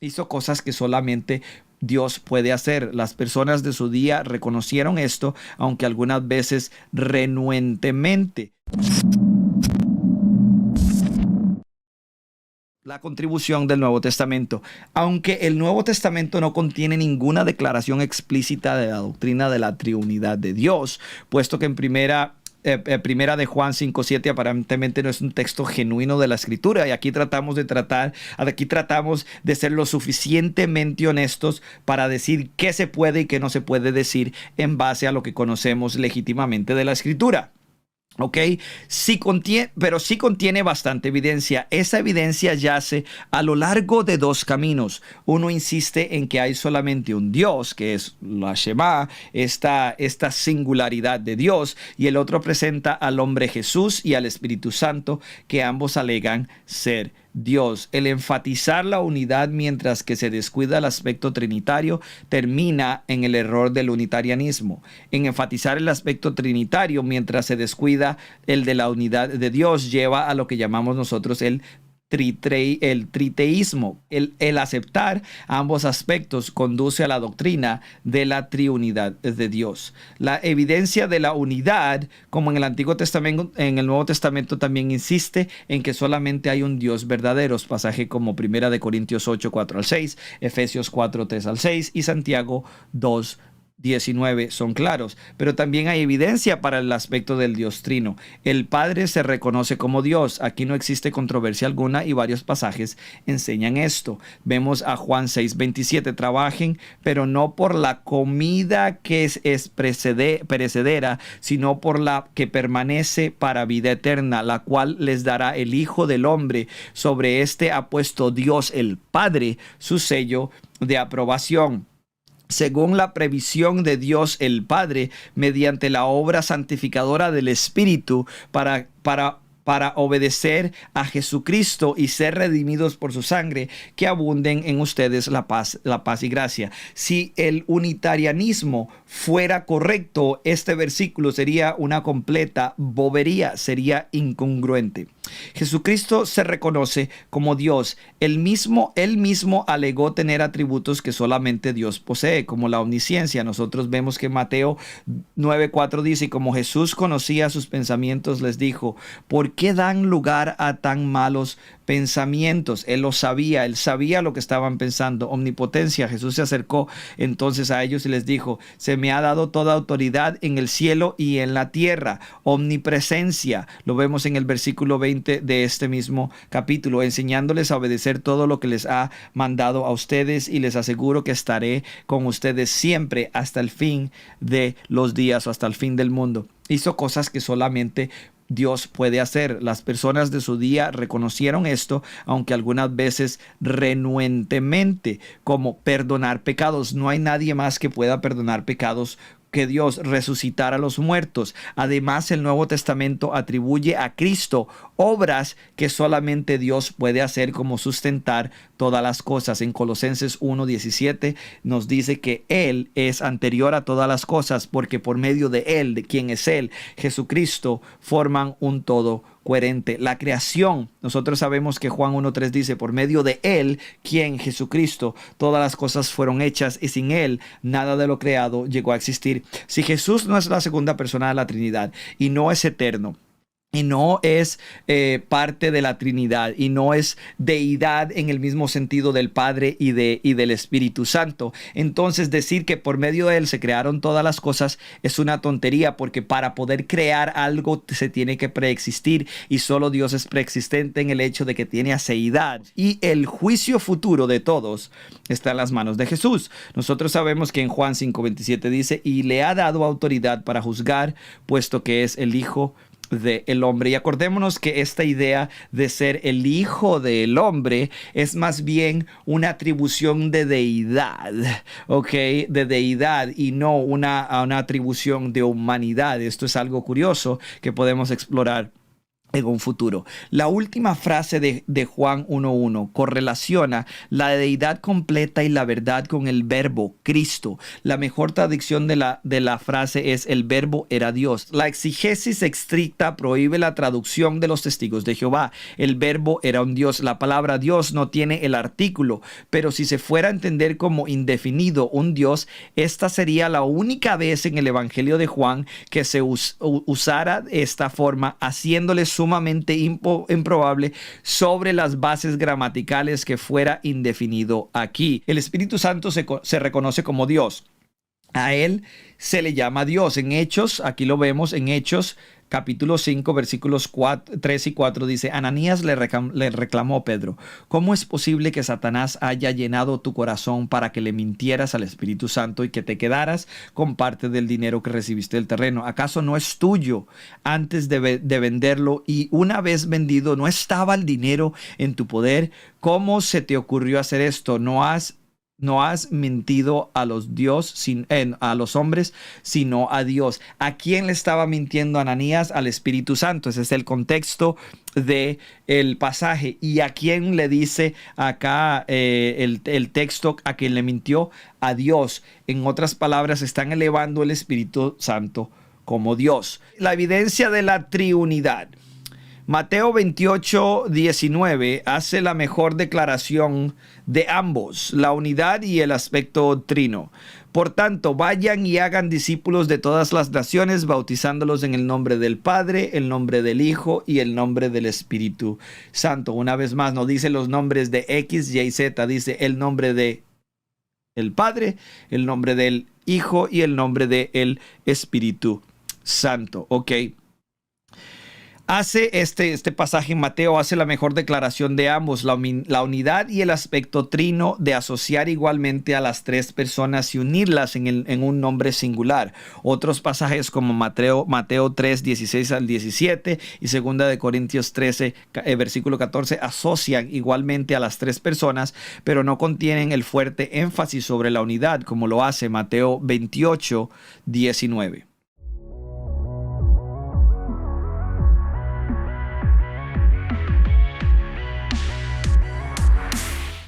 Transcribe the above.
Hizo cosas que solamente Dios puede hacer. Las personas de su día reconocieron esto, aunque algunas veces renuentemente. La contribución del Nuevo Testamento. Aunque el Nuevo Testamento no contiene ninguna declaración explícita de la doctrina de la Trinidad de Dios, puesto que en Primera de Juan 5:7 aparentemente no es un texto genuino de la Escritura, y aquí tratamos de ser lo suficientemente honestos para decir qué se puede y qué no se puede decir en base a lo que conocemos legítimamente de la Escritura. ¿Ok? Pero sí contiene bastante evidencia. Esa evidencia yace a lo largo de dos caminos. Uno insiste en que hay solamente un Dios, que es la Shema, esta singularidad de Dios, y el otro presenta al hombre Jesús y al Espíritu Santo, que ambos alegan ser Dios. El enfatizar la unidad mientras que se descuida el aspecto trinitario termina en el error del unitarianismo. En enfatizar el aspecto trinitario mientras se descuida el de la unidad de Dios lleva a lo que llamamos nosotros el triteísmo. El aceptar ambos aspectos conduce a la doctrina de la triunidad de Dios. La evidencia de la unidad, como en el Antiguo Testamento, en el Nuevo Testamento también insiste en que solamente hay un Dios verdadero. Pasaje como 1 Corintios 8, 4 al 6, Efesios 4, 3 al 6 y Santiago 2, 19 son claros, pero también hay evidencia para el aspecto del Dios Trino. El Padre se reconoce como Dios. Aquí no existe controversia alguna y varios pasajes enseñan esto. Vemos a Juan 6:27, trabajen, pero no por la comida que es perecedera, sino por la que permanece para vida eterna, la cual les dará el Hijo del Hombre. Sobre este ha puesto Dios el Padre su sello de aprobación. Según la previsión de Dios el Padre, mediante la obra santificadora del Espíritu, para obedecer a Jesucristo y ser redimidos por su sangre, que abunden en ustedes la paz y gracia. Si el unitarianismo fuera correcto, este versículo sería una completa bobería, sería incongruente. Jesucristo se reconoce como Dios. Él mismo alegó tener atributos que solamente Dios posee, como la omnisciencia. Nosotros vemos que Mateo 9:4 dice, y como Jesús conocía sus pensamientos, les dijo, ¿por qué dan lugar a tan malos pensamientos? Él sabía lo que estaban pensando. Omnipotencia. Jesús se acercó entonces a ellos y les dijo, se me ha dado toda autoridad en el cielo y en la tierra. Omnipresencia. Lo vemos en el versículo 20 de este mismo capítulo, enseñándoles a obedecer todo lo que les ha mandado a ustedes, y les aseguro que estaré con ustedes siempre hasta el fin de los días o hasta el fin del mundo. Hizo cosas que solamente Dios puede hacer. Las personas de su día reconocieron esto, aunque algunas veces renuentemente, como perdonar pecados. No hay nadie más que pueda perdonar pecados que Dios, resucitar a los muertos. Además, el Nuevo Testamento atribuye a Cristo obras que solamente Dios puede hacer, como sustentar todas las cosas. En Colosenses 1:17 nos dice que Él es anterior a todas las cosas, porque por medio de Él, de quien es Él, Jesucristo, forman un todo coherente. La creación, nosotros sabemos que Juan 1:3 dice, por medio de Él, quien Jesucristo, todas las cosas fueron hechas, y sin Él nada de lo creado llegó a existir. Si Jesús no es la segunda persona de la Trinidad y no es eterno, y no es parte de la Trinidad, y no es deidad en el mismo sentido del Padre y del Espíritu Santo, entonces decir que por medio de Él se crearon todas las cosas es una tontería, porque para poder crear algo se tiene que preexistir, y solo Dios es preexistente en el hecho de que tiene aceidad, y el juicio futuro de todos está en las manos de Jesús. Nosotros sabemos que en Juan 5:27 dice, y le ha dado autoridad para juzgar, puesto que es el Hijo del hombre. Y acordémonos que esta idea de ser el Hijo del hombre es más bien una atribución de deidad, ¿ok? De deidad, y no una atribución de humanidad. Esto es algo curioso que podemos explorar en un futuro. La última frase de Juan 1.1 correlaciona la deidad completa y la verdad con el verbo Cristo. La mejor traducción de la frase es: el verbo era Dios. La exégesis estricta prohíbe la traducción de los testigos de Jehová. El verbo era un Dios. La palabra Dios no tiene el artículo, pero si se fuera a entender como indefinido un Dios, esta sería la única vez en el Evangelio de Juan que se usara esta forma, haciéndole sumamente improbable sobre las bases gramaticales que fuera indefinido aquí. El Espíritu Santo se reconoce como Dios. A él se le llama Dios. En Hechos, aquí lo vemos en Hechos capítulo 5, versículos 3 y 4, dice: Ananías le reclamó Pedro: ¿cómo es posible que Satanás haya llenado tu corazón para que le mintieras al Espíritu Santo y que te quedaras con parte del dinero que recibiste del terreno? ¿Acaso no es tuyo antes de venderlo, y una vez vendido no estaba el dinero en tu poder? ¿Cómo se te ocurrió hacer esto? No has mentido a los hombres, sino a Dios. ¿A quién le estaba mintiendo Ananías? Al Espíritu Santo. Ese es el contexto del pasaje. ¿Y a quién le dice acá el texto? ¿A quién le mintió? A Dios. En otras palabras, están elevando el Espíritu Santo como Dios. La evidencia de la triunidad. Mateo 28:19 hace la mejor declaración de ambos, la unidad y el aspecto trino. Por tanto, vayan y hagan discípulos de todas las naciones, bautizándolos en el nombre del Padre, el nombre del Hijo y el nombre del Espíritu Santo. Una vez más, no dice los nombres de X, Y, Z, dice el nombre de el Padre, el nombre del Hijo y el nombre del Espíritu Santo. Ok. Hace este pasaje en Mateo, hace la mejor declaración de ambos, la unidad y el aspecto trino de asociar igualmente a las tres personas y unirlas en un nombre singular. Otros pasajes como Mateo 3, 16 al 17 y 2 de Corintios 13, versículo 14, asocian igualmente a las tres personas, pero no contienen el fuerte énfasis sobre la unidad como lo hace Mateo 28, 19.